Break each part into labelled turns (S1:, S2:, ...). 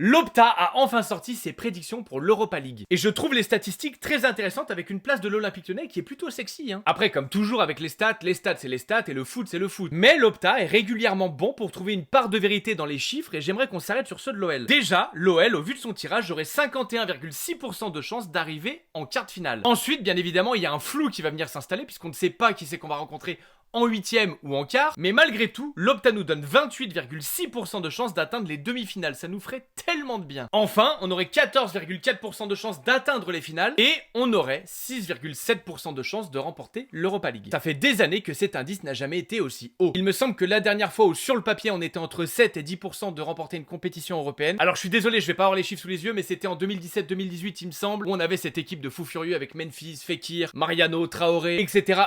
S1: L'Opta a enfin sorti ses prédictions pour l'Europa League. Et je trouve les statistiques très intéressantes avec une place de l'Olympique Lyonnais qui est plutôt sexy. Après, comme toujours avec les stats c'est les stats et le foot c'est le foot. Mais l'Opta est régulièrement bon pour trouver une part de vérité dans les chiffres et j'aimerais qu'on s'arrête sur ceux de l'OL. Déjà, l'OL, au vu de son tirage, aurait 51,6% de chances d'arriver en quart de finale. Ensuite, bien évidemment, il y a un flou qui va venir s'installer puisqu'on ne sait pas qui c'est qu'on va rencontrer en huitième ou en quart, mais malgré tout, l'Opta nous donne 28,6% de chances d'atteindre les demi-finales, ça nous ferait tellement de bien. Enfin, on aurait 14,4% de chances d'atteindre les finales, et on aurait 6,7% de chances de remporter l'Europa League. Ça fait des années que cet indice n'a jamais été aussi haut. Il me semble que la dernière fois où sur le papier on était entre 7 et 10% de remporter une compétition européenne, alors je suis désolé, je vais pas avoir les chiffres sous les yeux, mais c'était en 2017-2018 il me semble, où on avait cette équipe de fous furieux avec Memphis, Fekir, Mariano, Traoré, etc.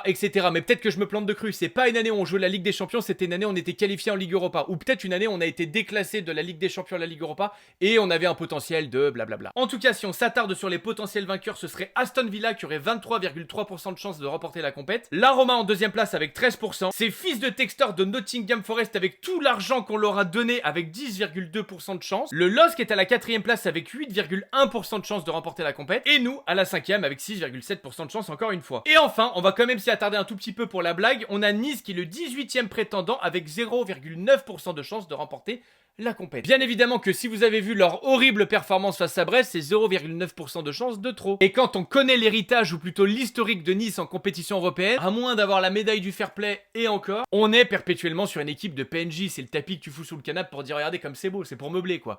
S1: mais peut-être que je me plante de cru. C'est pas une année où on jouait la Ligue des Champions, c'était une année où on était qualifié en Ligue Europa. Ou peut-être une année où on a été déclassé de la Ligue des Champions à la Ligue Europa et on avait un potentiel de blablabla. En tout cas, si on s'attarde sur les potentiels vainqueurs, ce serait Aston Villa qui aurait 23,3% de chance de remporter la compète. La Roma en deuxième place avec 13%. Ces fils de Textor de Nottingham Forest avec tout l'argent qu'on leur a donné avec 10,2% de chance. Le LOSC est à la quatrième place avec 8,1% de chance de remporter la compète. Et nous, à la cinquième avec 6,7% de chance encore une fois. Et enfin, on va quand même s'y attarder un tout petit peu pour la blague. On a Nice qui est le 18e prétendant avec 0,9% de chance de remporter la compète. Bien évidemment que si vous avez vu leur horrible performance face à Brest, c'est 0,9% de chance de trop. Et quand on connaît l'héritage ou plutôt l'historique de Nice en compétition européenne, à moins d'avoir la médaille du fair play et encore, on est perpétuellement sur une équipe de PNJ, c'est le tapis que tu fous sous le canapé pour dire regardez comme c'est beau, c'est pour meubler quoi.